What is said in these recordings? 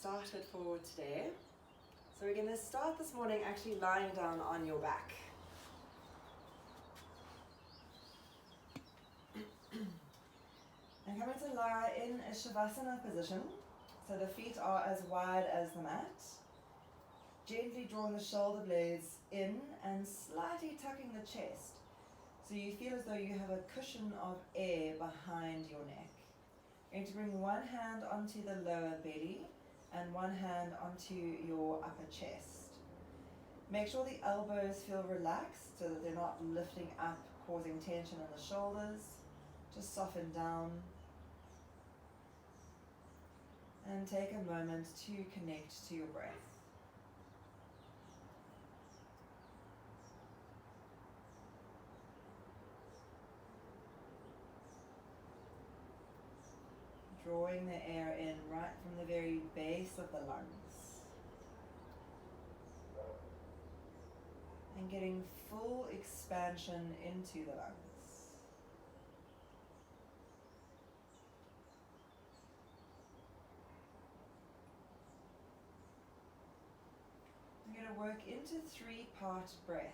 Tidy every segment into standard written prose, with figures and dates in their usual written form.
started for today. So we're going to start this morning actually lying down on your back. And coming to lie in a Shavasana position, so the feet are as wide as the mat. Gently drawing the shoulder blades in and slightly tucking the chest, so you feel as though you have a cushion of air behind your neck. You're going to bring one hand onto the lower belly and one hand onto your upper chest. Make sure the elbows feel relaxed so that they're not lifting up, causing tension in the shoulders. Just soften down. And take a moment to connect to your breath. Drawing the air in right from the very base of the lungs. And getting full expansion into the lungs. I'm going to work into 3-part breath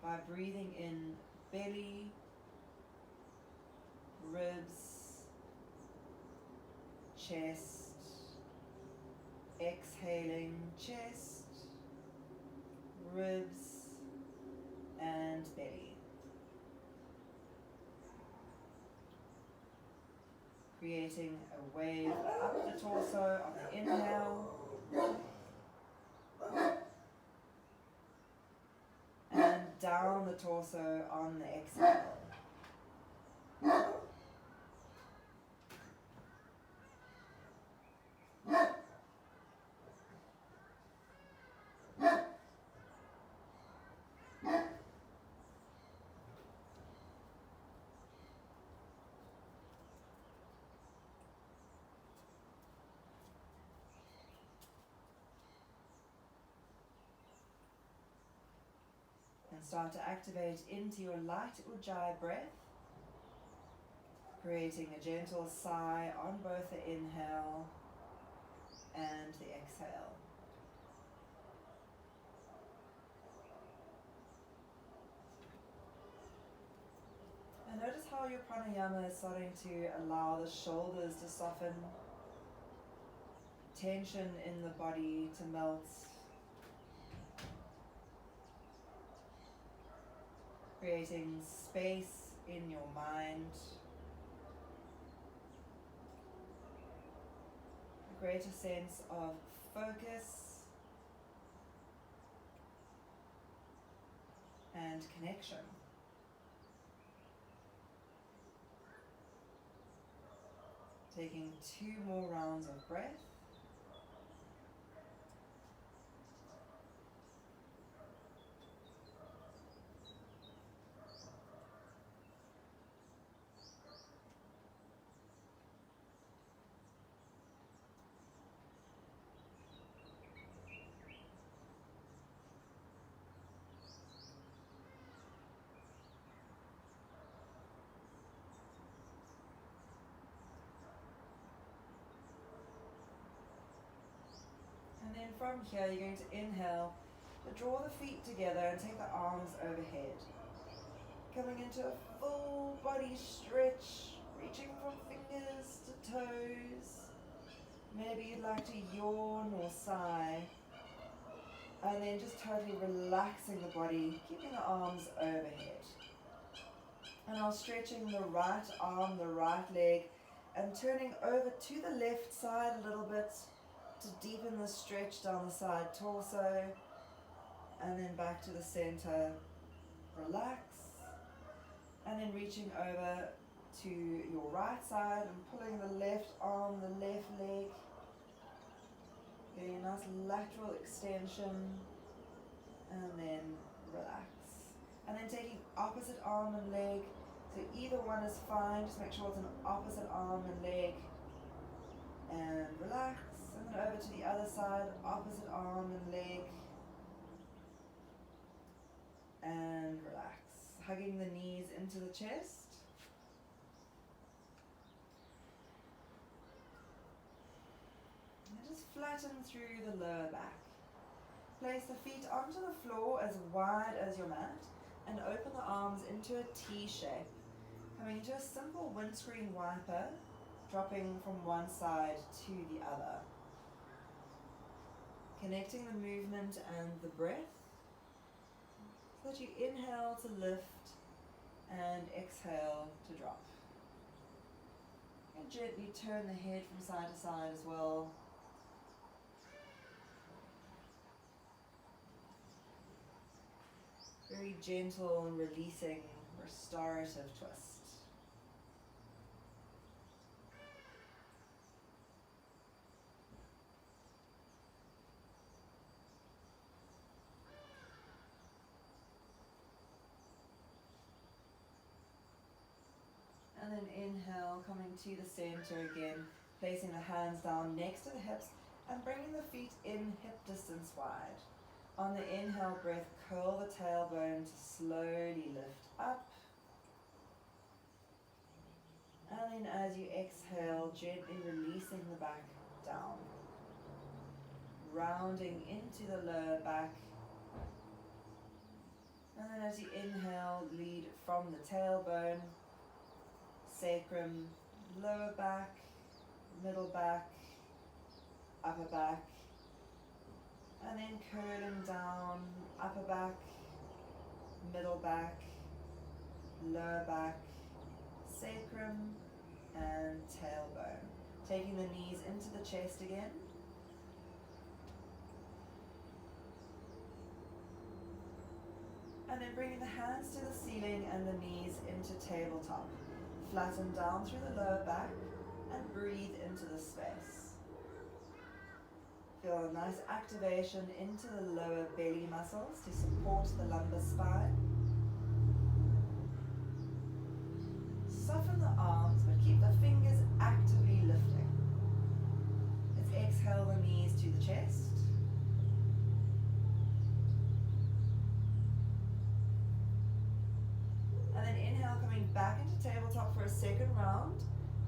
by breathing in belly, ribs, chest, exhaling chest, ribs, and belly. Creating a wave up the torso on the inhale, and down the torso on the exhale. And start to activate into your light Ujjayi breath, creating a gentle sigh on both the inhale and the exhale. And notice how your pranayama is starting to allow the shoulders to soften, tension in the body to melt, creating space in your mind, a greater sense of focus and connection. Taking 2 more rounds of breath. And then from here, you're going to inhale, to draw the feet together and take the arms overhead. Coming into a full body stretch, reaching from fingers to toes. Maybe you'd like to yawn or sigh. And then just totally relaxing the body, keeping the arms overhead. And now stretching the right arm, the right leg, and turning over to the left side a little bit, to deepen the stretch down the side torso, and then back to the center, relax, and then reaching over to your right side and pulling the left arm, the left leg, getting a nice lateral extension, and then relax. And then taking opposite arm and leg, so either one is fine, just make sure it's an opposite arm and leg, and relax. And then over to the other side, opposite arm and leg, and relax. Hugging the knees into the chest. And just flatten through the lower back. Place the feet onto the floor as wide as your mat and open the arms into a T shape, coming into a simple windscreen wiper, dropping from one side to the other. Connecting the movement and the breath so that you inhale to lift and exhale to drop. And gently turn the head from side to side as well. Very gentle and releasing, restorative twist. And then inhale, coming to the center again, placing the hands down next to the hips and bringing the feet in hip distance wide. On the inhale breath, curl the tailbone to slowly lift up. And then as you exhale, gently releasing the back down. Rounding into the lower back. And then as you inhale, lead from the tailbone, sacrum, lower back, middle back, upper back. And then curling down, upper back, middle back, lower back, sacrum, and tailbone. Taking the knees into the chest again. And then bringing the hands to the ceiling and the knees into tabletop. Flatten down through the lower back and breathe into the space. Feel a nice activation into the lower belly muscles to support the lumbar spine. Soften the arms, but keep the fingers actively lifting. Let's exhale the knees to the chest. And then inhale, coming back into tabletop for a second round.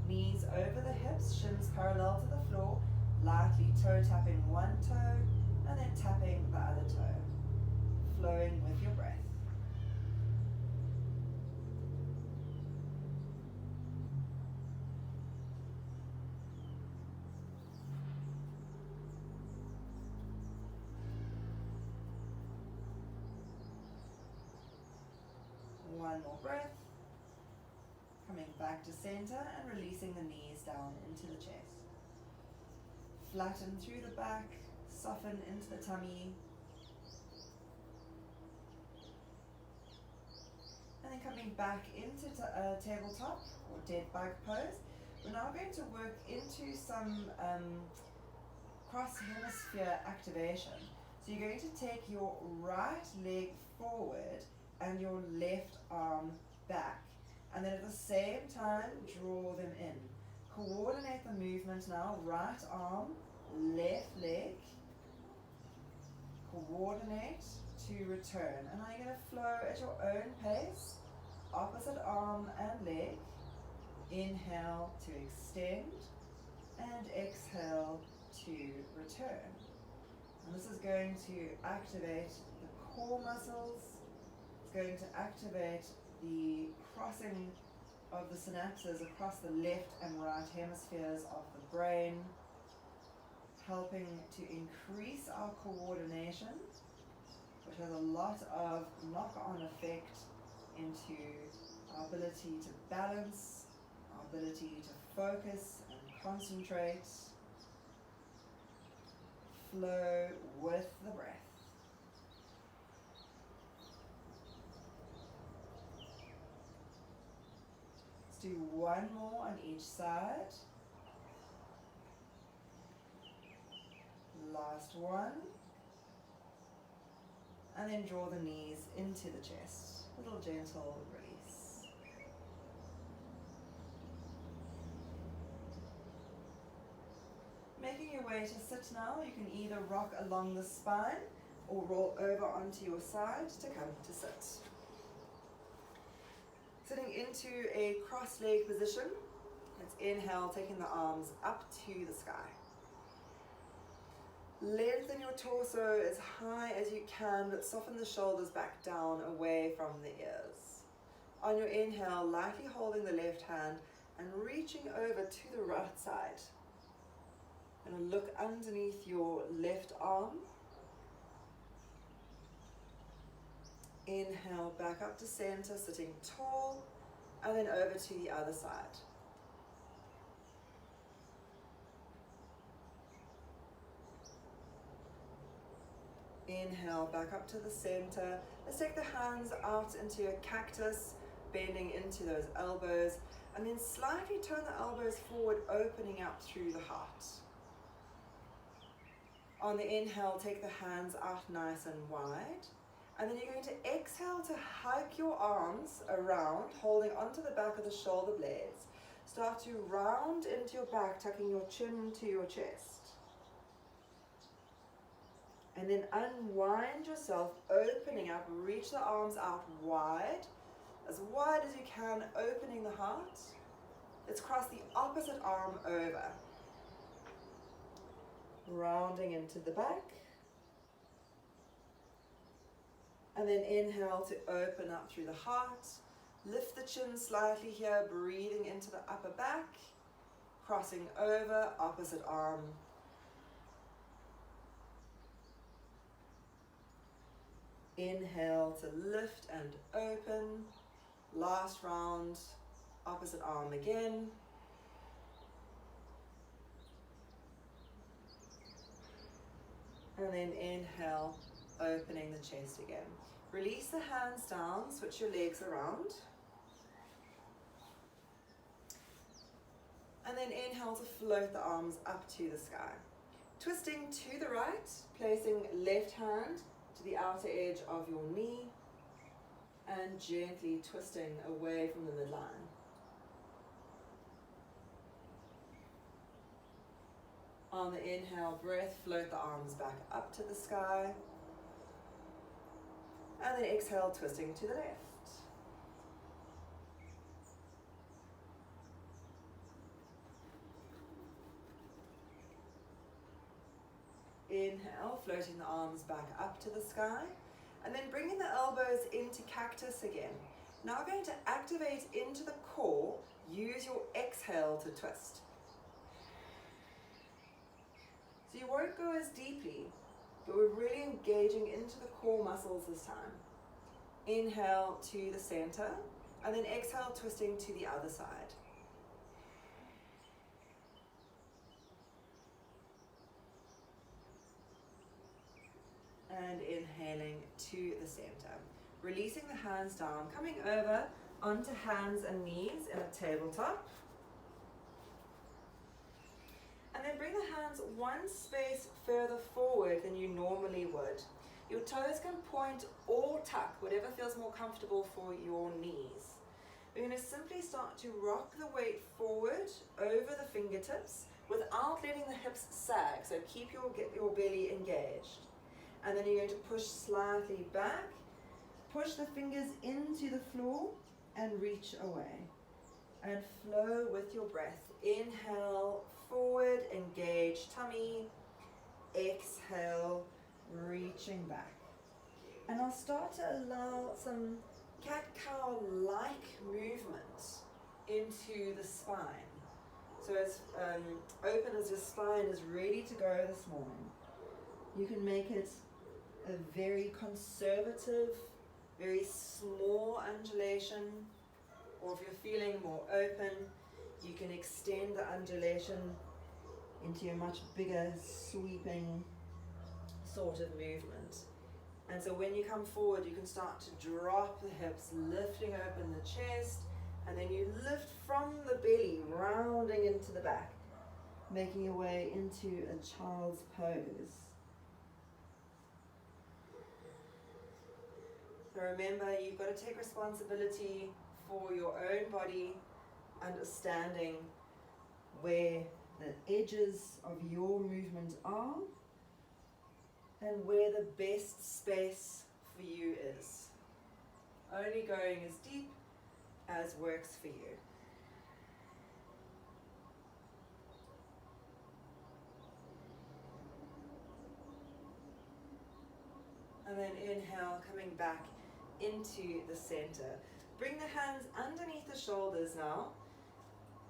Knees over the hips, shins parallel to the floor. Lightly toe tapping one toe and then tapping the other toe, flowing with your breath. One more breath, coming back to center and releasing the knees down into the chest. Flatten through the back, soften into the tummy. And then coming back into tabletop or dead bug pose. We're now going to work into some cross hemisphere activation. So you're going to take your right leg forward and your left arm back. And then at the same time, draw them in. Coordinate the movement now, right arm, left leg. Coordinate to return. And now you're going to flow at your own pace, opposite arm and leg. Inhale to extend and exhale to return. And this is going to activate the core muscles. It's going to activate the crossing of the synapses across the left and right hemispheres of the brain, helping to increase our coordination, which has a lot of knock-on effect into our ability to balance, our ability to focus and concentrate, flow with the breath. Do one more on each side. Last one. And then draw the knees into the chest. A little gentle release. Making your way to sit now, you can either rock along the spine or roll over onto your side to come to sit. Sitting into a cross-leg position. Let's inhale, taking the arms up to the sky. Lengthen your torso as high as you can, but soften the shoulders back down away from the ears. On your inhale, lightly holding the left hand and reaching over to the right side. And look underneath your left arm. Inhale, back up to center, sitting tall, and then over to the other side. Inhale, back up to the center. Let's take the hands out into a cactus, bending into those elbows, and then slightly turn the elbows forward, opening up through the heart. On the inhale, take the hands out nice and wide. And then you're going to exhale to hug your arms around, holding onto the back of the shoulder blades. Start to round into your back, tucking your chin to your chest. And then unwind yourself, opening up, reach the arms out wide as you can, opening the heart. Let's cross the opposite arm over. Rounding into the back. And then inhale to open up through the heart. Lift the chin slightly here, breathing into the upper back. Crossing over, opposite arm. Inhale to lift and open. Last round, opposite arm again. And then inhale, opening the chest again. Release the hands down, switch your legs around. And then inhale to float the arms up to the sky. Twisting to the right, placing left hand to the outer edge of your knee and gently twisting away from the midline. On the inhale breath, float the arms back up to the sky. And then exhale, twisting to the left. Inhale, floating the arms back up to the sky. And then bringing the elbows into cactus again. Now we're going to activate into the core. Use your exhale to twist. So you won't go as deeply, but we're really engaging into the core muscles this time. Inhale to the center, and then exhale, twisting to the other side. And inhaling to the center. Releasing the hands down, coming over onto hands and knees in a tabletop. And then bring the hands one space further forward than you normally would. Your toes can point or tuck, whatever feels more comfortable for your knees. We're going to simply start to rock the weight forward over the fingertips without letting the hips sag. So keep your belly engaged. And then you're going to push slightly back, push the fingers into the floor and reach away. And flow with your breath. Inhale, forward, engage tummy. Exhale, reaching back. And I'll start to allow some cat-cow-like movement into the spine. So as open as your spine is ready to go this morning. You can make it a very conservative, very small undulation, or if you're feeling more open, you can extend the undulation into a much bigger, sweeping sort of movement. And so when you come forward, you can start to drop the hips, lifting open the chest, and then you lift from the belly, rounding into the back, making your way into a child's pose. So remember, you've got to take responsibility for your own body, understanding where the edges of your movement are and where the best space for you is. Only going as deep as works for you. And then inhale, coming back into the center. Bring the hands underneath the shoulders now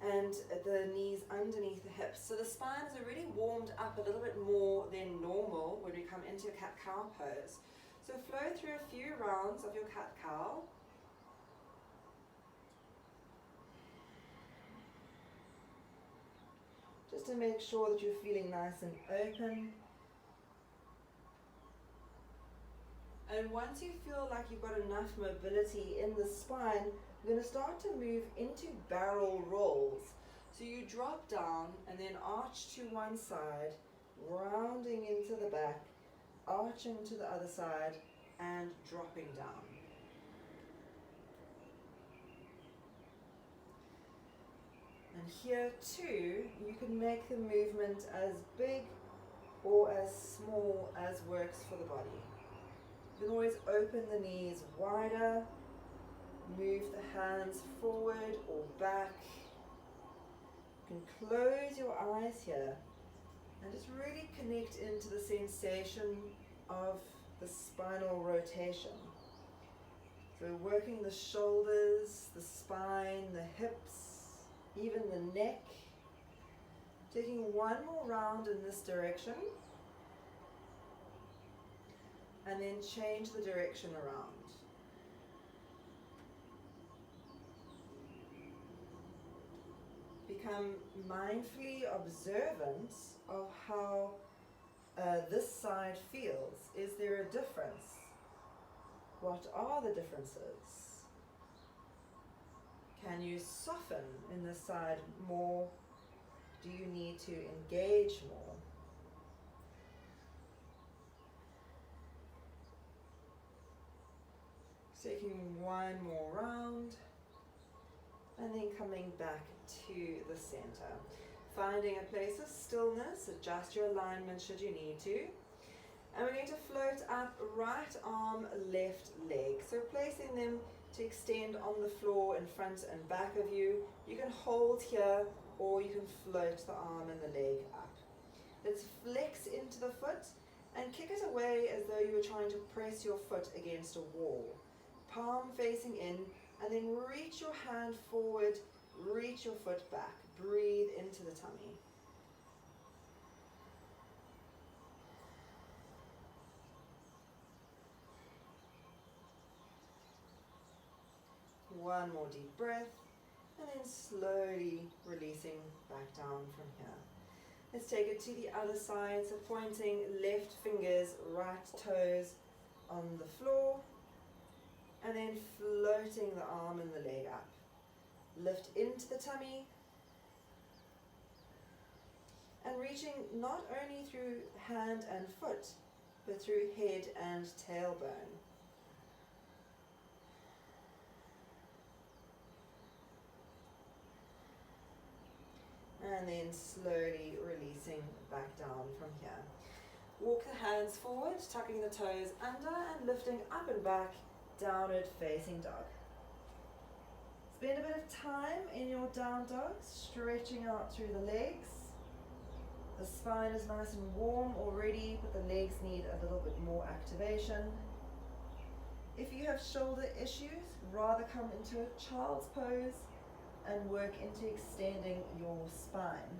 and the knees underneath the hips. So the spine is already warmed up a little bit more than normal when we come into your cat-cow pose. So flow through a few rounds of your cat-cow. Just to make sure that you're feeling nice and open. And once you feel like you've got enough mobility in the spine, we're going to start to move into barrel rolls. So you drop down and then arch to one side, rounding into the back, arching to the other side, and dropping down. And here too, you can make the movement as big or as small as works for the body. You can always open the knees wider, move the hands forward or back. You can close your eyes here and just really connect into the sensation of the spinal rotation. So we're working the shoulders, the spine, the hips, even the neck. Taking one more round in this direction. And then change the direction around. Become mindfully observant of how this side feels. Is there a difference? What are the differences? Can you soften in this side more? Do you need to engage more? Taking one more round and then coming back to the center. Finding a place of stillness, adjust your alignment should you need to. And we're going to float up right arm, left leg. So placing them to extend on the floor in front and back of you. You can hold here or you can float the arm and the leg up. Let's flex into the foot and kick it away as though you were trying to press your foot against a wall. Palm facing in, and then reach your hand forward, reach your foot back. Breathe into the tummy. One more deep breath, and then slowly releasing back down from here. Let's take it to the other side, so pointing left fingers, right toes on the floor. And then floating the arm and the leg up. Lift into the tummy. And reaching not only through hand and foot, but through head and tailbone. And then slowly releasing back down from here. Walk the hands forward, tucking the toes under and lifting up and back. Downward facing dog. Spend a bit of time in your down dog, stretching out through the legs. The spine is nice and warm already, but the legs need a little bit more activation. If you have shoulder issues, rather come into a child's pose and work into extending your spine.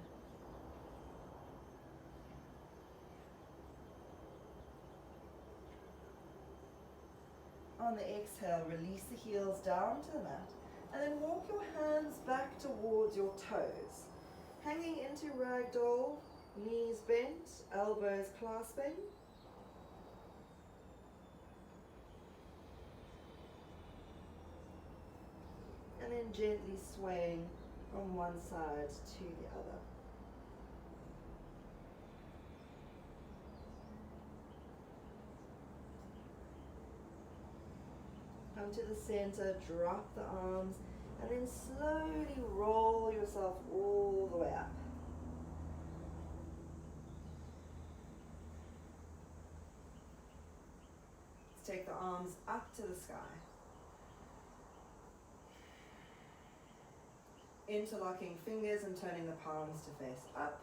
On the exhale, release the heels down to the mat and then walk your hands back towards your toes. Hanging into ragdoll, knees bent, elbows clasping. And then gently swaying from one side to the other. Come to the center, drop the arms, and then slowly roll yourself all the way up. Let's take the arms up to the sky. Interlocking fingers and turning the palms to face up.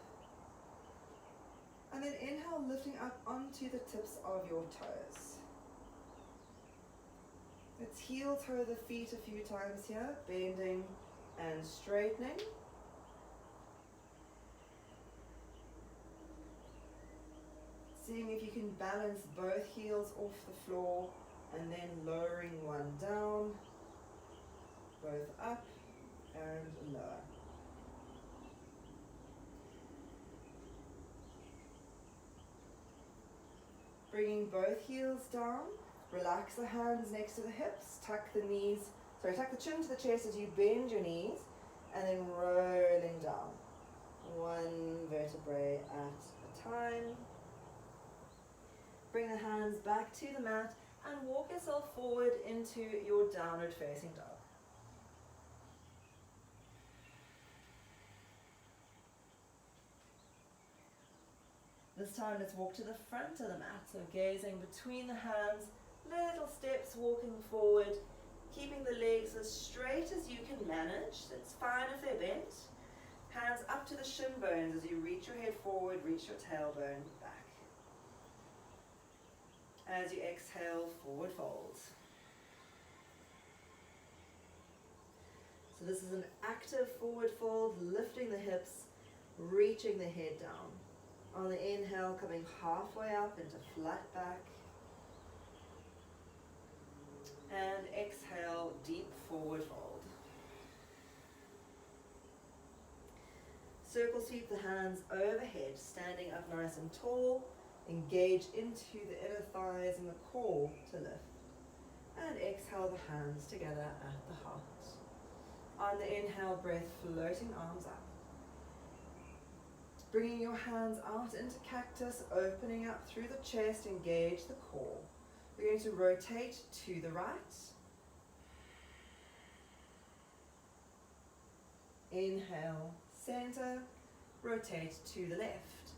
And then inhale, lifting up onto the tips of your toes. Let's heel toe the feet a few times here, bending and straightening. Seeing if you can balance both heels off the floor and then lowering one down, both up and lower. Bringing both heels down, relax the hands next to the hips, tuck the chin to the chest as you bend your knees, and then rolling down, one vertebrae at a time. Bring the hands back to the mat and walk yourself forward into your downward facing dog. This time let's walk to the front of the mat, so gazing between the hands, little steps walking forward, keeping the legs as straight as you can manage. It's fine if they're bent. Hands up to the shin bones as you reach your head forward, reach your tailbone back. As you exhale, forward fold. So this is an active forward fold, lifting the hips, reaching the head down. On the inhale, coming halfway up into flat back. And exhale, deep forward fold. Circle sweep the hands overhead, standing up nice and tall. Engage into the inner thighs and the core to lift. And exhale the hands together at the heart. On the inhale breath, floating arms up. Bringing your hands out into cactus, opening up through the chest, engage the core. We're going to rotate to the right. Inhale, center, rotate to the left.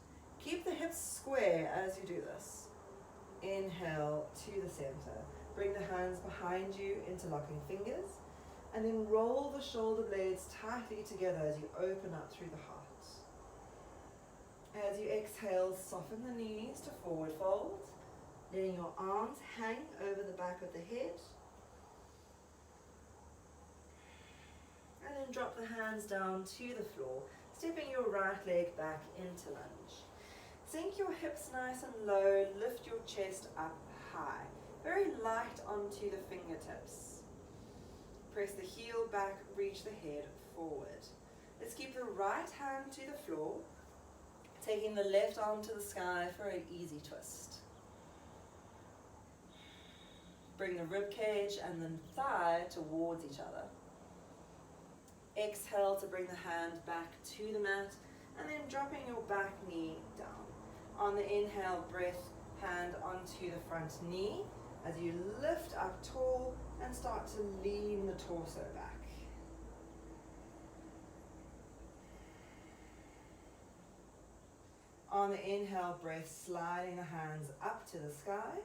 Keep the hips square as you do this. Inhale to the center. Bring the hands behind you, interlocking fingers, and then roll the shoulder blades tightly together as you open up through the heart. As you exhale, soften the knees to forward fold, letting your arms hang over the back of the head. And then drop the hands down to the floor, stepping your right leg back into lunge. Sink your hips nice and low, lift your chest up high, very light onto the fingertips. Press the heel back, reach the head forward. Let's keep the right hand to the floor, taking the left arm to the sky for an easy twist. Bring the rib cage and the thigh towards each other. Exhale to bring the hand back to the mat, and then dropping your back knee down. On the inhale, breath, hand onto the front knee as you lift up tall and start to lean the torso back. On the inhale, breath, sliding the hands up to the sky.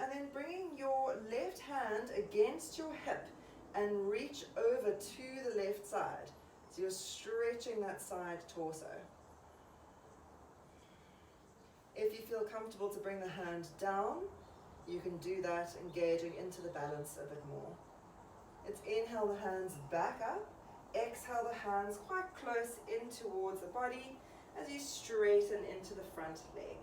And then bringing your left hand against your hip and reach over to the left side. So you're stretching that side torso. If you feel comfortable to bring the hand down, you can do that, engaging into the balance a bit more. Let's inhale the hands back up. Exhale the hands quite close in towards the body as you straighten into the front leg.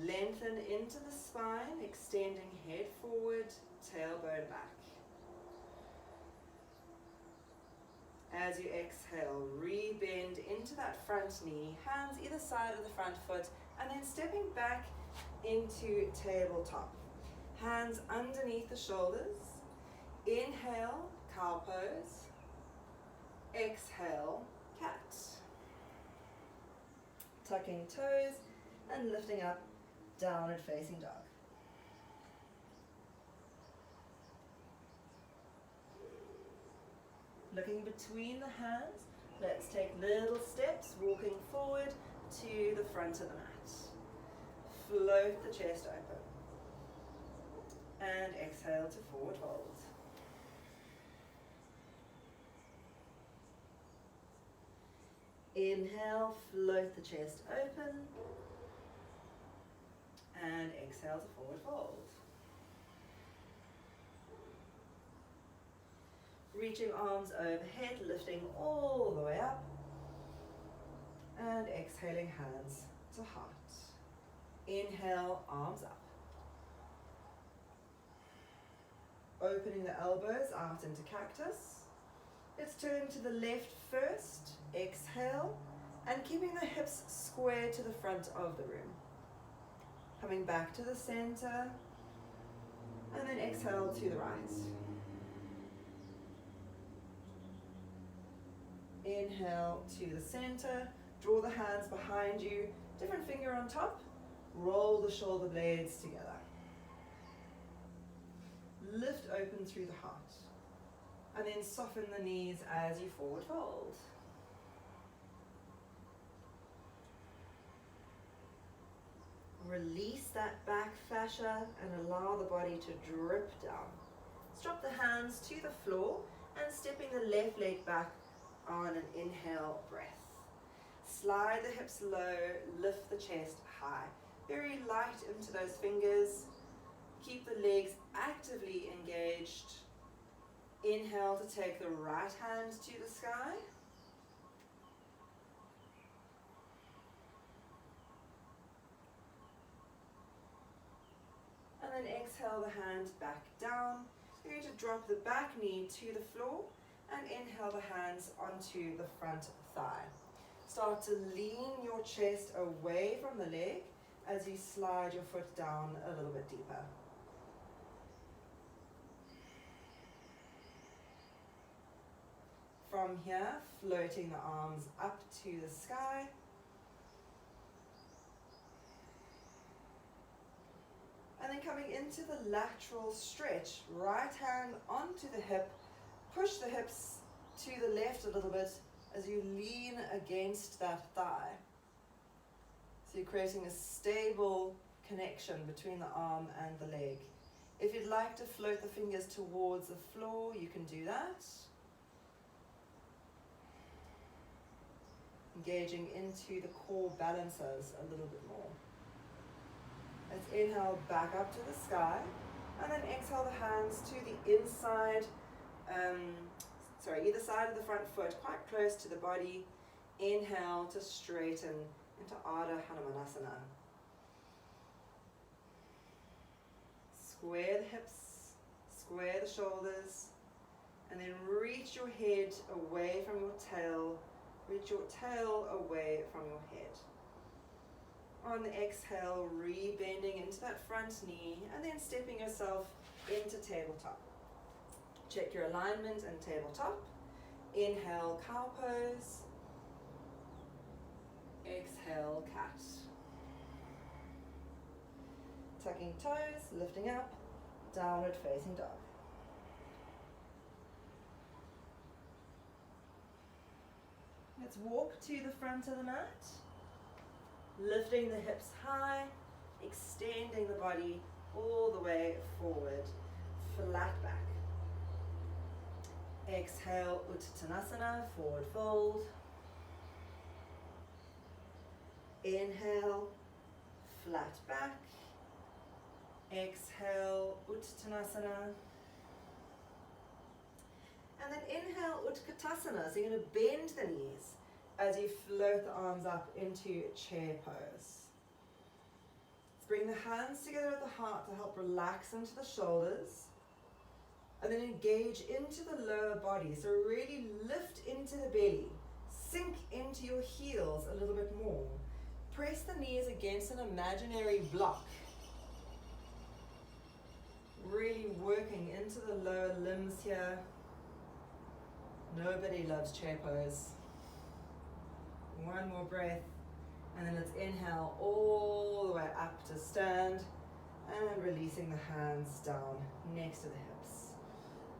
Lengthen into the spine, extending head forward, tailbone back. As you exhale, re-bend into that front knee, hands either side of the front foot, and then stepping back into tabletop. Hands underneath the shoulders. Inhale, cow pose. Exhale, cat. Tucking toes and lifting up, downward facing dog. Looking between the hands, let's take little steps, walking forward to the front of the mat. Float the chest open. And exhale to forward fold. Inhale, float the chest open. And exhale to forward fold. Reaching arms overhead, lifting all the way up. And exhaling, hands to heart. Inhale, arms up. Opening the elbows out into cactus. Let's turn to the left first. Exhale. And keeping the hips square to the front of the room. Coming back to the center. And then exhale to the right. Inhale to the center. Draw the hands behind you. Different finger on top. Roll the shoulder blades together. Lift open through the heart. And then soften the knees as you forward fold. Release that back fascia and allow the body to drip down. Drop the hands to the floor and stepping the left leg back on an inhale breath. Slide the hips low, lift the chest high. Very light into those fingers. Keep the legs actively engaged. Inhale to take the right hand to the sky. And then exhale the hand back down. You're going to drop the back knee to the floor and inhale the hands onto the front thigh. Start to lean your chest away from the leg as you slide your foot down a little bit deeper. From here, floating the arms up to the sky. And then coming into the lateral stretch, right hand onto the hip, push the hips to the left a little bit as you lean against that thigh. So you're creating a stable connection between the arm and the leg. If you'd like to float the fingers towards the floor, you can do that. Engaging into the core balances a little bit more. Let's inhale back up to the sky and then exhale the hands to the inside, either side of the front foot, quite close to the body. Inhale to straighten into Ardha Hanumanasana. Square the hips, square the shoulders, and then reach your head away from your tail. Reach your tail away from your head. On the exhale, re-bending into that front knee and then stepping yourself into tabletop. Check your alignment and tabletop. Inhale, cow pose. Exhale, cat. Tucking toes, lifting up, downward facing dog. Let's walk to the front of the mat. Lifting the hips high, extending the body all the way forward, flat back. Exhale, Uttanasana, forward fold. Inhale, flat back. Exhale, Uttanasana. And then inhale, Utkatasana. So you're going to bend the knees as you float the arms up into chair pose. Let's bring the hands together at the heart to help relax into the shoulders. And then engage into the lower body. So really lift into the belly. Sink into your heels a little bit more. Press the knees against an imaginary block. Really working into the lower limbs here. Nobody loves chair pose. One more breath, and then let's inhale all the way up to stand, and releasing the hands down next to the hips.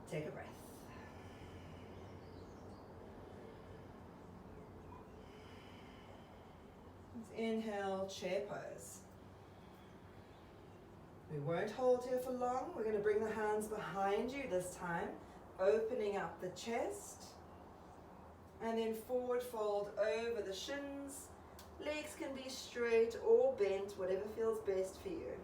Take a breath. Let's inhale, chair pose. We won't hold here for long. We're going to bring the hands behind you this time, opening up the chest. And then forward fold over the shins. Legs can be straight or bent, whatever feels best for you.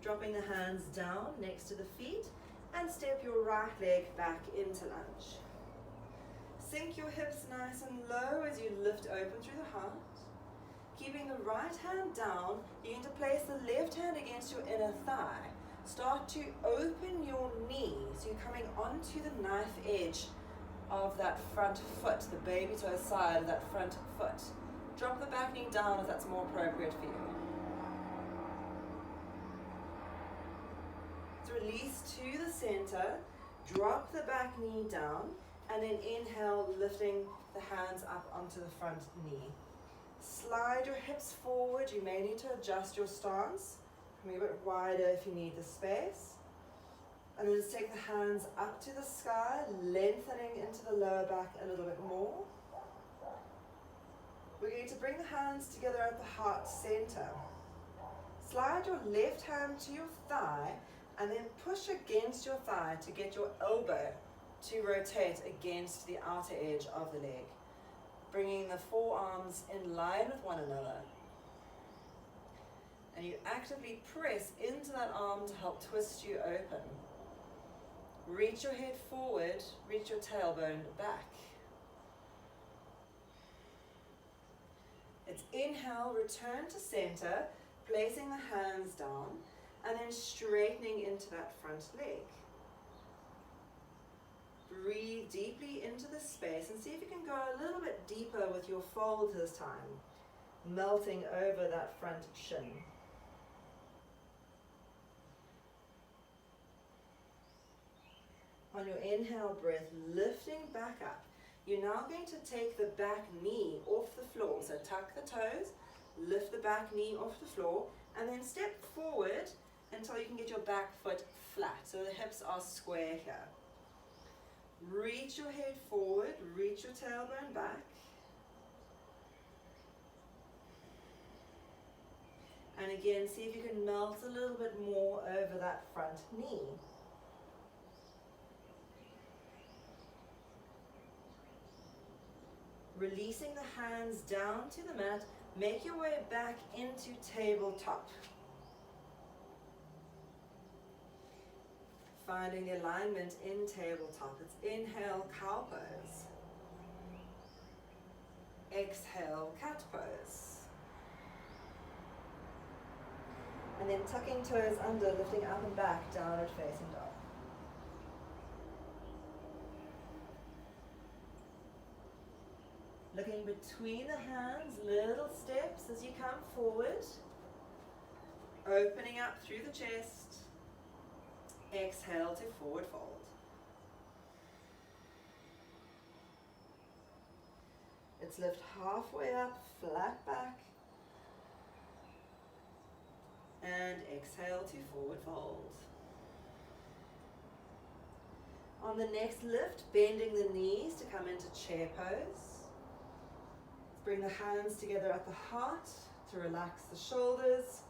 Dropping the hands down next to the feet and step your right leg back into lunge. Sink your hips nice and low as you lift open through the heart. Keeping the right hand down, you're going to place the left hand against your inner thigh. Start to open your knee, so you're coming onto the knife edge of that front foot, the baby toe side of that front foot. Drop the back knee down if that's more appropriate for you. So release to the center, drop the back knee down, and then inhale, lifting the hands up onto the front knee. Slide your hips forward. You may need to adjust your stance. Maybe a bit wider if you need the space. And then just take the hands up to the sky, lengthening into the lower back a little bit more. We're going to bring the hands together at the heart center. Slide your left hand to your thigh and then push against your thigh to get your elbow to rotate against the outer edge of the leg. Bringing the forearms in line with one another. And you actively press into that arm to help twist you open. Reach your head forward, reach your tailbone back. It's inhale, return to center, placing the hands down, and then straightening into that front leg. Breathe deeply into the space and see if you can go a little bit deeper with your fold this time, melting over that front shin. On your inhale breath, lifting back up, you're now going to take the back knee off the floor. So tuck the toes, lift the back knee off the floor, and then step forward until you can get your back foot flat. So the hips are square here. Reach your head forward, reach your tailbone back. And again, see if you can melt a little bit more over that front knee. Releasing the hands down to the mat, make your way back into tabletop. Finding the alignment in tabletop. It's inhale, cow pose. Exhale, cat pose. And then tucking toes under, lifting up and back, downward facing dog. Looking between the hands, little steps as you come forward. Opening up through the chest. Exhale to forward fold. Let's lift halfway up, flat back. And exhale to forward fold. On the next lift, bending the knees to come into chair pose. Bring the hands together at the heart to relax the shoulders.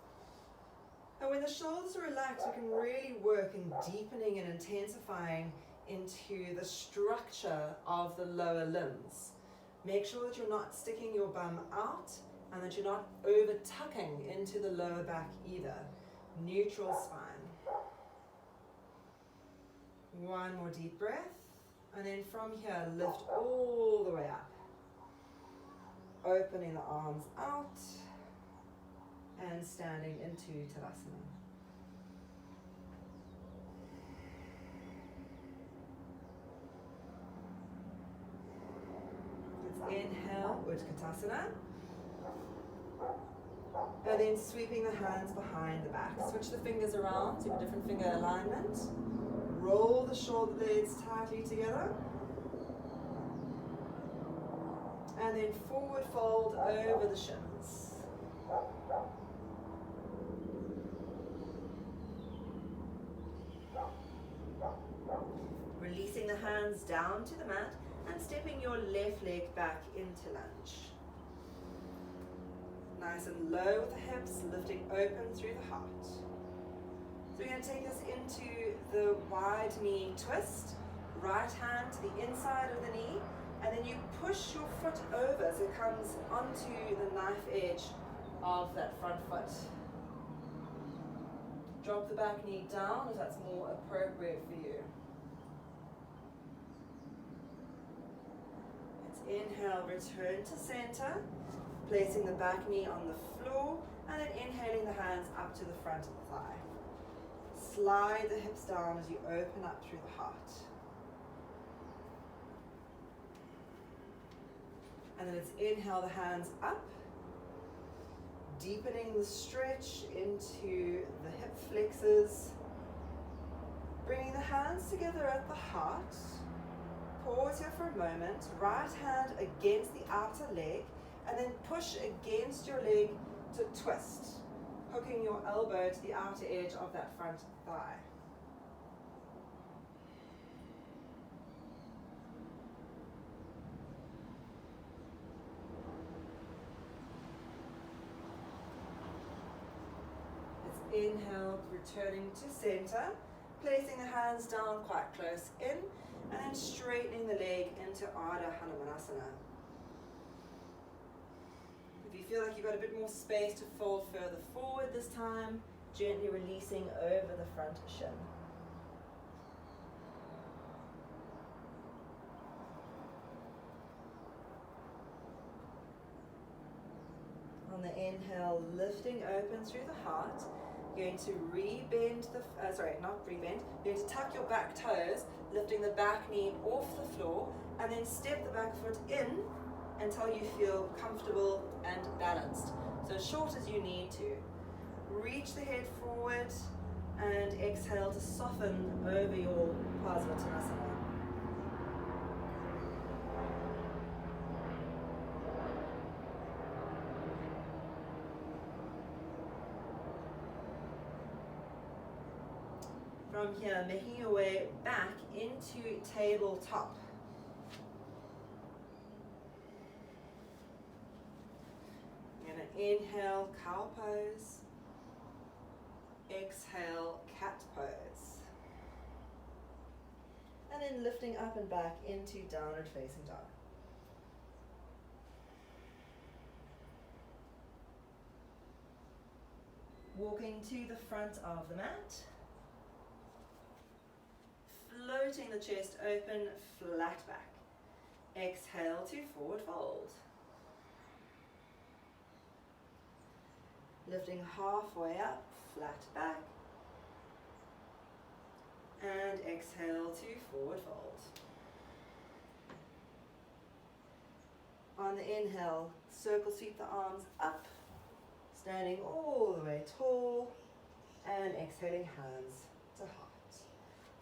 And when the shoulders are relaxed, we can really work in deepening and intensifying into the structure of the lower limbs. Make sure that you're not sticking your bum out and that you're not over tucking into the lower back either. Neutral spine. One more deep breath. And then from here, lift all the way up. Opening the arms out and standing into Tadasana. Let's inhale, Utkatasana. And then sweeping the hands behind the back. Switch the fingers around, so you have a different finger alignment. Roll the shoulder blades tightly together. And then forward fold over the shins. Releasing the hands down to the mat and stepping your left leg back into lunge. Nice and low with the hips, lifting open through the heart. So we're going to take this into the wide knee twist. right hand to the inside of the knee, and then you push your foot over so it comes onto the knife edge of that front foot. Drop the back knee down if that's more appropriate for you. Let's inhale, return to center, placing the back knee on the floor, and then inhaling the hands up to the front of the thigh. Slide the hips down as you open up through the heart. And then let's inhale the hands up, deepening the stretch into the hip flexors. Bringing the hands together at the heart. Pause here for a moment. Right hand against the outer leg, and then push against your leg to twist, hooking your elbow to the outer edge of that front thigh. Let's inhale, returning to center, placing the hands down quite close in, and then straightening the leg into Ardha Hanumanasana. If you feel like you've got a bit more space to fold further forward this time, gently releasing over the front shin. On the inhale, lifting open through the heart, you're going to rebend the, you're going to tuck your back toes, lifting the back knee off the floor, and then step the back foot in until you feel comfortable and balanced. So as short as you need to. Reach the head forward and exhale to soften over your Parsvattanasana. From here, making your way back into tabletop. You're going to inhale, cow pose. Exhale, cat pose. And then lifting up and back into downward facing dog. Walking to the front of the mat. Floating the chest open, flat back. Exhale to forward fold. Lifting halfway up, flat back. And exhale to forward fold. On the inhale, circle sweep the arms up, standing all the way tall, and exhaling hands to heart.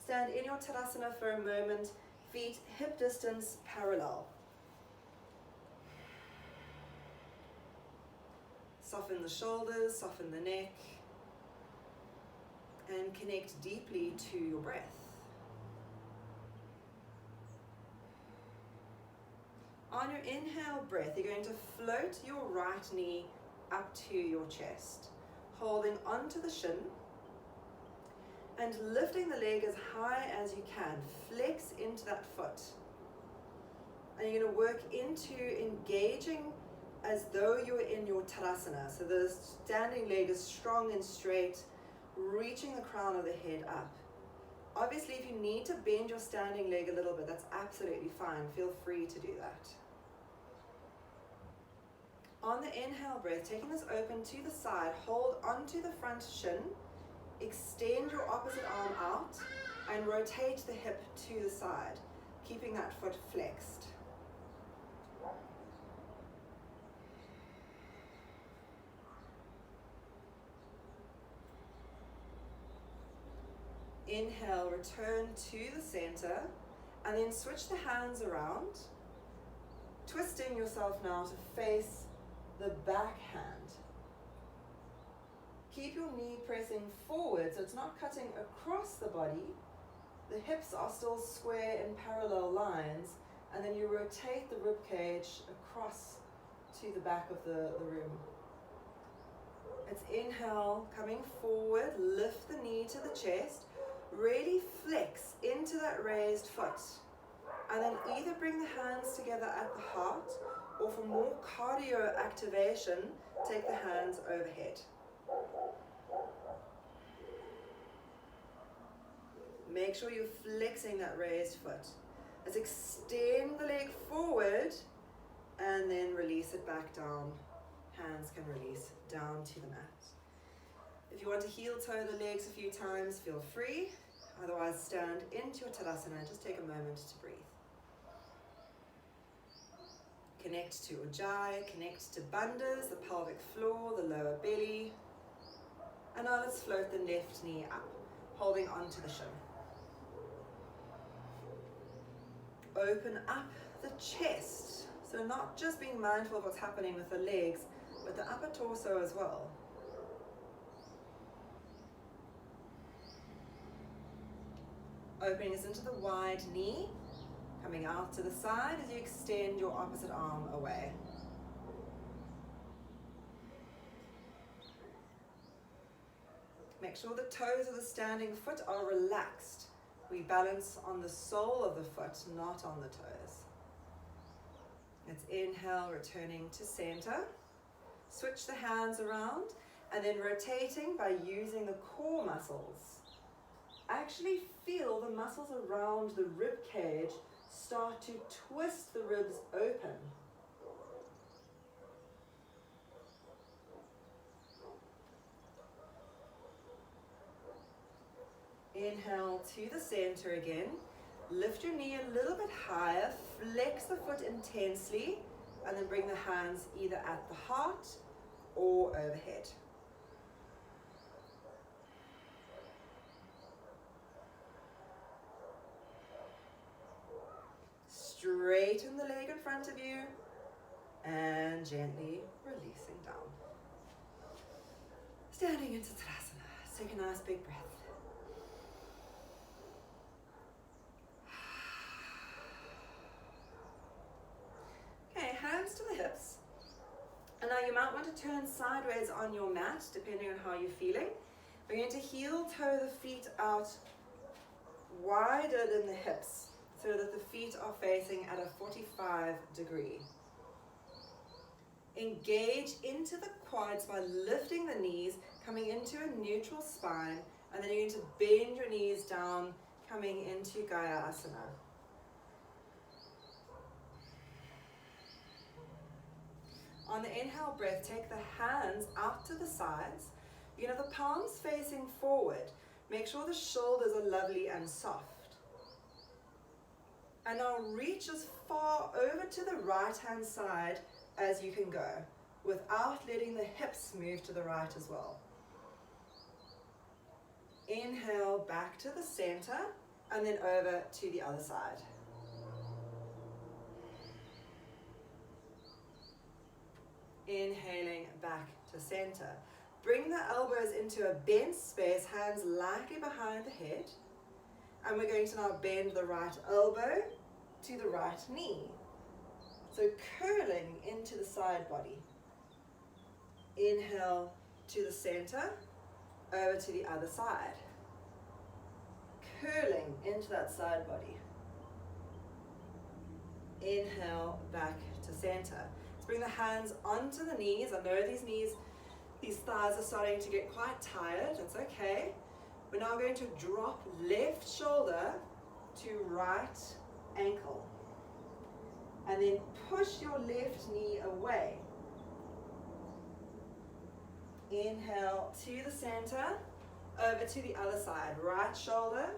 Stand in your Tadasana for a moment, feet hip distance parallel. Soften the shoulders, soften the neck, and connect deeply to your breath. On your inhale breath, you're going to float your right knee up to your chest, holding onto the shin, and lifting the leg as high as you can. Flex into that foot. And you're going to work into engaging as though you were in your Tadasana. So the standing leg is strong and straight, reaching the crown of the head up. Obviously, if you need to bend your standing leg a little bit, that's absolutely fine. Feel free to do that. On the inhale breath, taking this open to the side, hold onto the front shin, extend your opposite arm out, and rotate the hip to the side, keeping that foot flexed. Inhale, return to the center, and then switch the hands around, twisting yourself now to face the back hand. Keep your knee pressing forward so it's not cutting across the body. The hips are still square in parallel lines, and then you rotate the rib cage across to the back of the room. Let's inhale, coming forward, lift the knee to the chest, Really flex into that raised foot. And then either bring the hands together at the heart, or for more cardio activation, take the hands overhead. Make sure you're flexing that raised foot. Let's extend the leg forward and then release it back down. Hands can release down to the mat. If you want to heel toe the legs a few times, feel free. Otherwise, stand into your Tadasana and just take a moment to breathe. Connect to Ujjayi, connect to Bandhas, the pelvic floor, the lower belly. And now let's float the left knee up, holding onto the shin. Open up the chest. So not just being mindful of what's happening with the legs, but the upper torso as well. Opening us into the wide knee, coming out to the side as you extend your opposite arm away. Make sure the toes of the standing foot are relaxed. We balance on the sole of the foot, not on the toes. Let's inhale, returning to center. Switch the hands around and then rotating by using the core muscles. Actually feel the muscles around the rib cage start to twist the ribs open. Inhale to the center again. Lift your knee a little bit higher, flex the foot intensely, and then bring the hands either at the heart or overhead. Straighten the leg in front of you and gently releasing down. Standing into Tadasana. Let's take a nice big breath. Okay, hands to the hips. And now you might want to turn sideways on your mat, depending on how you're feeling. We're going to heel toe the feet out wider than the hips, so that the feet are facing at a 45 degree. Engage into the quads by lifting the knees, coming into a neutral spine, and then you're going to bend your knees down, coming into Gaya Asana. On the inhale breath, take the hands out to the sides. You know, the palms facing forward. Make sure the shoulders are lovely and soft. And now reach as far over to the right hand side as you can go, without letting the hips move to the right as well. Inhale back to the center, and then over to the other side. Inhaling back to center. Bring the elbows into a bent space, hands lightly behind the head. And we're going to now bend the right elbow to the right knee. So curling into the side body. Inhale to the center, over to the other side. Curling into that side body. Inhale back to center. Let's bring the hands onto the knees. I know these thighs are starting to get quite tired. That's okay. We're now going to drop left shoulder to right ankle. And then push your left knee away. Inhale to the center, over to the other side. Right shoulder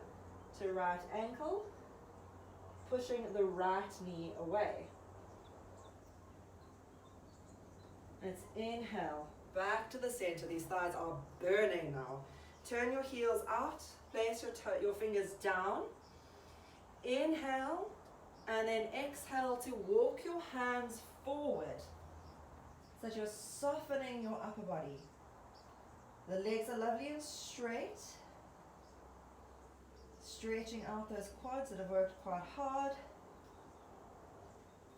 to right ankle, pushing the right knee away. Let's inhale, back to the center. These thighs are burning now. Turn your heels out, place your fingers down. Inhale, and then exhale to walk your hands forward so that you're softening your upper body. The legs are lovely and straight. Stretching out those quads that have worked quite hard.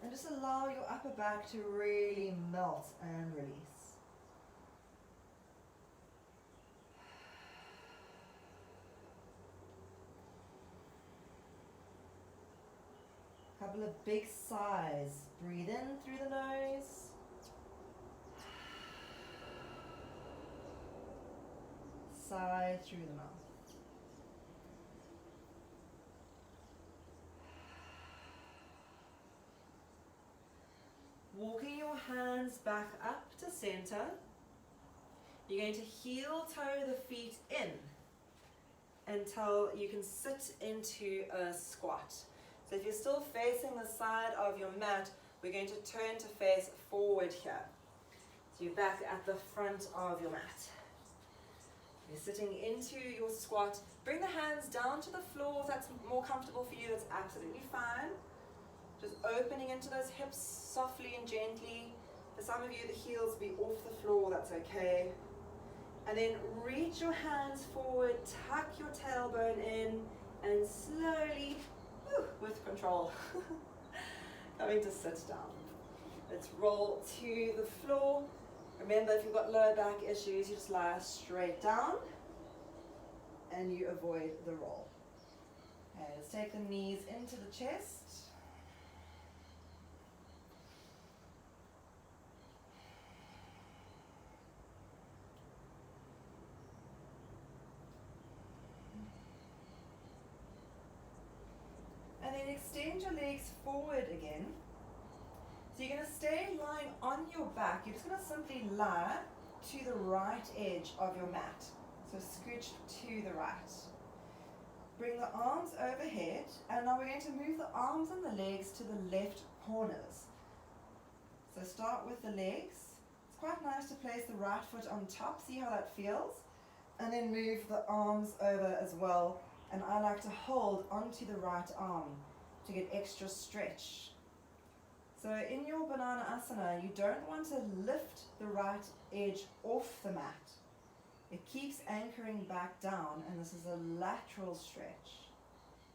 And just allow your upper back to really melt and release. couple of big sighs. Breathe in through the nose. Sigh through the mouth. Walking your hands back up to center. You're going to heel toe the feet in until you can sit into a squat. So if you're still facing the side of your mat, we're going to turn to face forward here. So you're back at the front of your mat. You're sitting into your squat. Bring the hands down to the floor if that's more comfortable for you. That's absolutely fine. Just opening into those hips softly and gently. For some of you, the heels will be off the floor. That's okay. And then reach your hands forward, tuck your tailbone in, and slowly, with control, coming to sit down. Let's roll to the floor. Remember, if you've got lower back issues, you just lie straight down and you avoid the roll. Okay, let's take the knees into the chest. And then extend your legs forward again. So you're going to stay lying on your back. You're just going to simply lie to the right edge of your mat. So scooch to the right. Bring the arms overhead, and now we're going to move the arms and the legs to the left corners. So start with the legs. It's quite nice to place the right foot on top, see how that feels. And then move the arms over as well. And I like to hold onto the right arm to get extra stretch. So in your banana asana, you don't want to lift the right edge off the mat. It keeps anchoring back down, and this is a lateral stretch.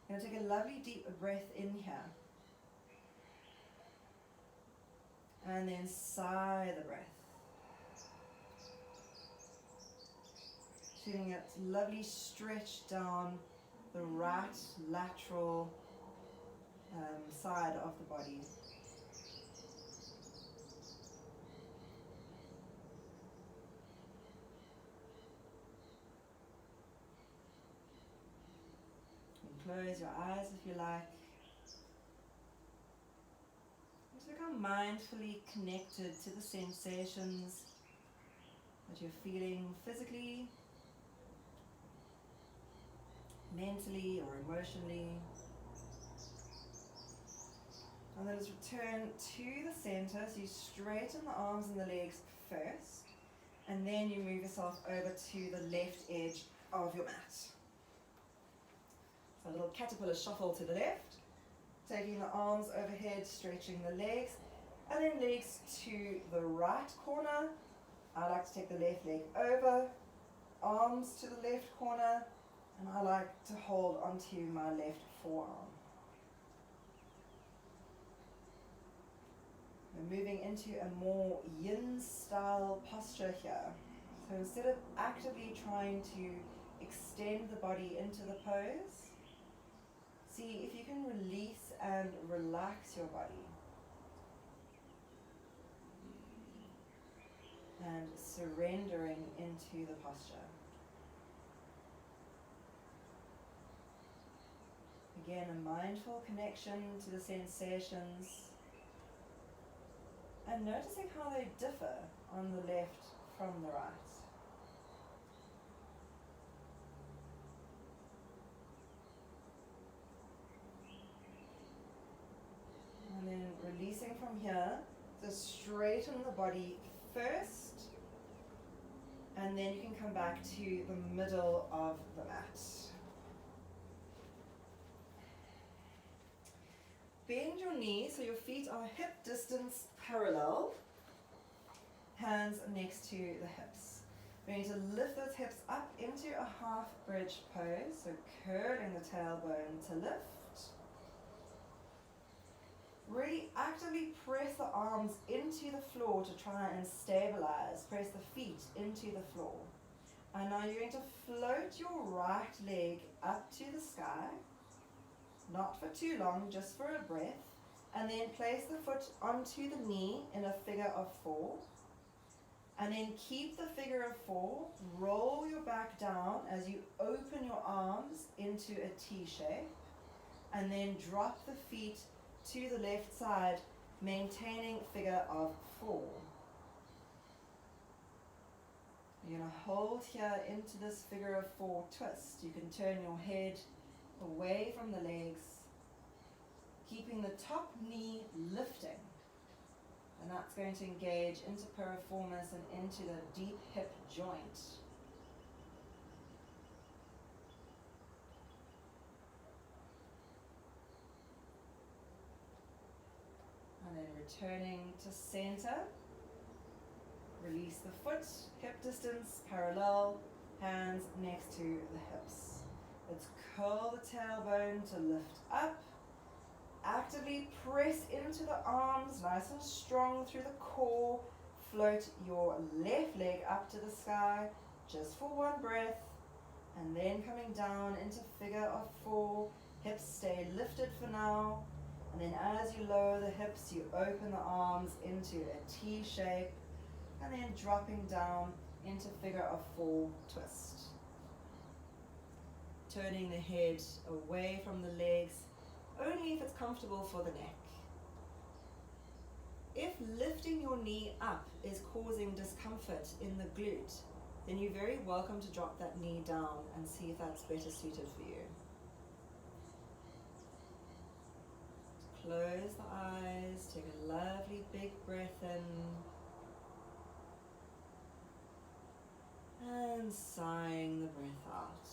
You're going to take a lovely deep breath in here. And then sigh the breath. Feeling it lovely stretch down the right lateral side of the body. Close your eyes if you like. Just become mindfully connected to the sensations that you're feeling physically, mentally or emotionally. And then just return to the center. So you straighten the arms and the legs first, and then you move yourself over to the left edge of your mat. So a little caterpillar shuffle to the left, taking the arms overhead, stretching the legs, and then legs to the right corner. I like to take the left leg over, arms to the left corner, and I like to hold onto my left forearm. We're moving into a more yin style posture here. So instead of actively trying to extend the body into the pose, see if you can release and relax your body. And surrendering into the posture. Again, a mindful connection to the sensations. And noticing how they differ on the left from the right. And then releasing from here, so straighten the body first, and then you can come back to the middle of the mat. Bend your knees so your feet are hip distance parallel, hands next to the hips. We're going to lift those hips up into a half bridge pose, so curling the tailbone to lift. Really actively press the arms into the floor to try and stabilize. Press the feet into the floor. And now you're going to float your right leg up to the sky. Not for too long, just for a breath. And then place the foot onto the knee in a figure of 4. And then keep the figure of 4, roll your back down as you open your arms into a T shape, and then drop the feet to the left side, maintaining figure of 4. You're going to hold here into this figure of 4 twist. You can turn your head away from the legs, keeping the top knee lifting. And that's going to engage into piriformis and into the deep hip joint. And then returning to center. Release the foot, hip distance parallel, hands next to the hips. Let's curl the tailbone to lift up. Actively press into the arms, nice and strong through the core. Float your left leg up to the sky, just for 1 breath. And then coming down into figure of 4. Hips stay lifted for now. And then as you lower the hips, you open the arms into a T shape. And then dropping down into figure of 4 twist. Turning the head away from the legs, only if it's comfortable for the neck. If lifting your knee up is causing discomfort in the glute, then you're very welcome to drop that knee down and see if that's better suited for you. Close the eyes, take a lovely big breath in, and sighing the breath out.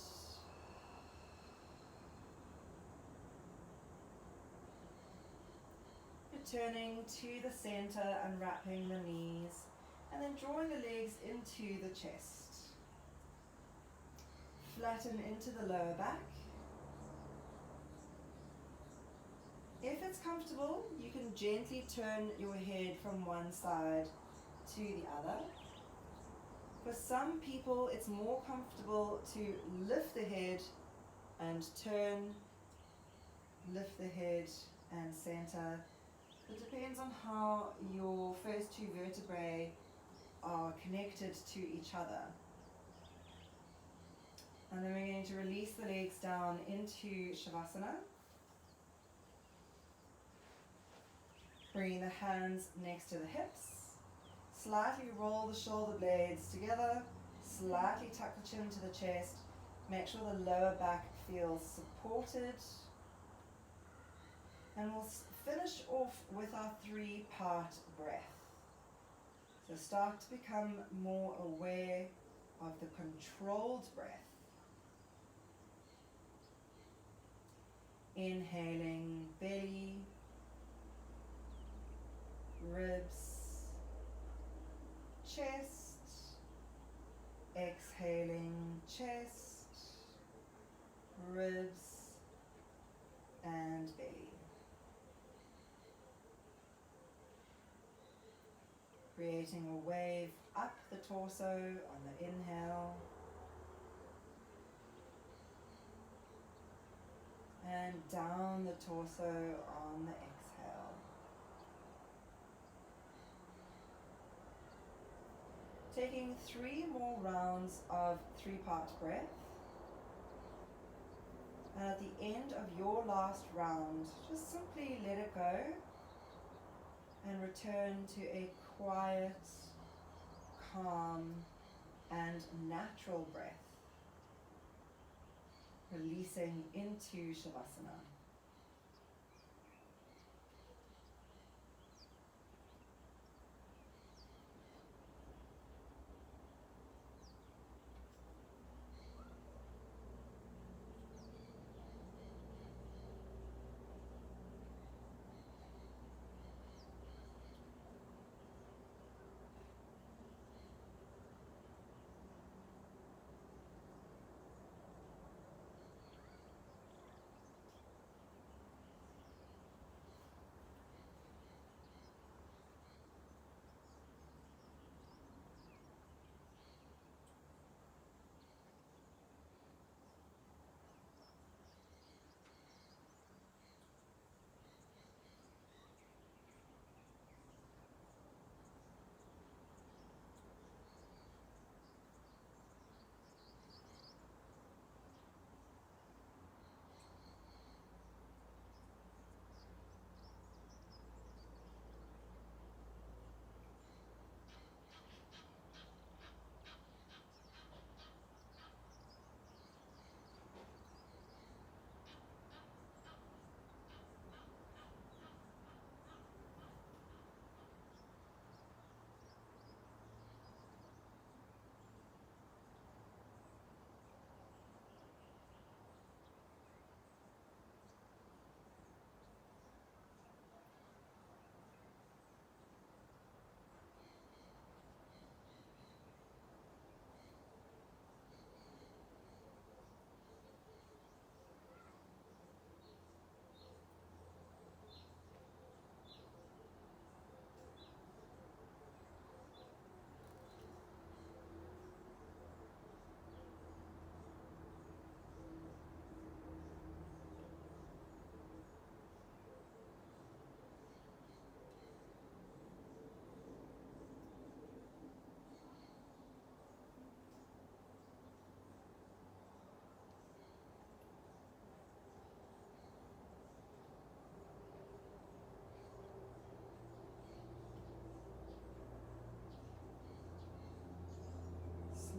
Returning to the center, unwrapping the knees, and then drawing the legs into the chest. Flatten into the lower back. If it's comfortable, you can gently turn your head from one side to the other. For some people, it's more comfortable to lift the head and turn, lift the head and center. It depends on how your first 2 vertebrae are connected to each other. And then we're going to release the legs down into Shavasana. Bring the hands next to the hips. Slightly roll the shoulder blades together. Slightly tuck the chin to the chest. Make sure the lower back feels supported. And we'll finish off with our 3-part breath. So start to become more aware of the controlled breath. Inhaling belly, ribs, chest. Exhaling chest, ribs, and belly. Creating a wave up the torso on the inhale and down the torso on the exhale. Taking 3 more rounds of 3-part breath. And at the end of your last round, just simply let it go and return to a quiet, calm, and natural breath, releasing into Shavasana.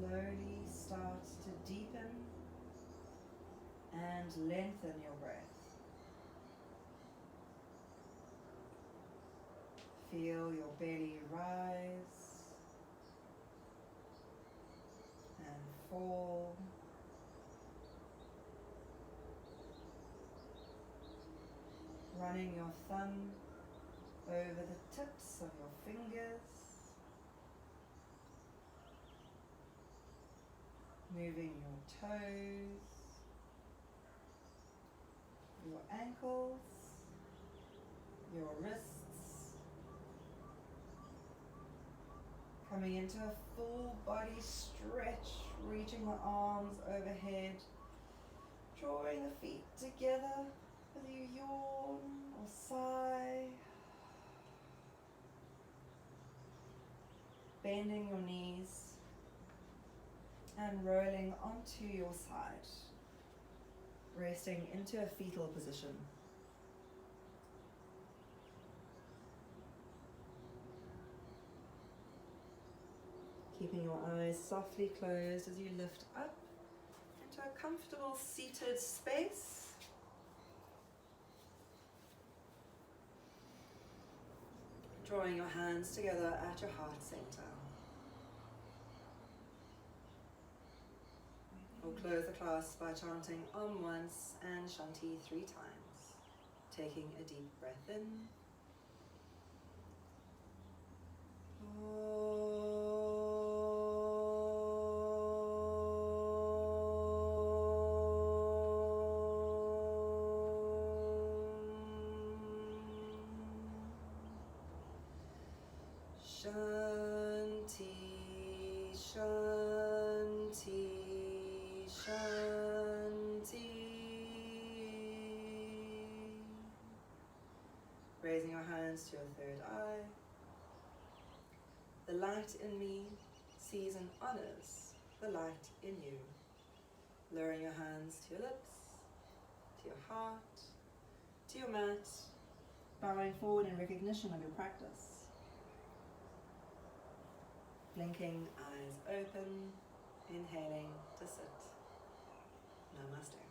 slowly start to deepen and lengthen your breath. Feel your belly rise and fall. Running your thumb over the tips of your fingers. Moving your toes, your ankles, your wrists. Coming into a full body stretch, reaching the arms overhead. Drawing the feet together as you yawn or sigh. Bending your knees and rolling onto your side, resting into a fetal position. Keeping your eyes softly closed as you lift up into a comfortable seated space. Drawing your hands together at your heart center. We'll close the class by chanting Om once and Shanti 3 times. Taking a deep breath in. Shanti, Shanti, Shanti. Raising your hands to your third eye. The light in me sees and honors the light in you. Lowering your hands to your lips, to your heart, to your mat, bowing forward in recognition of your practice. Blinking eyes open, inhaling to sit. Namaste.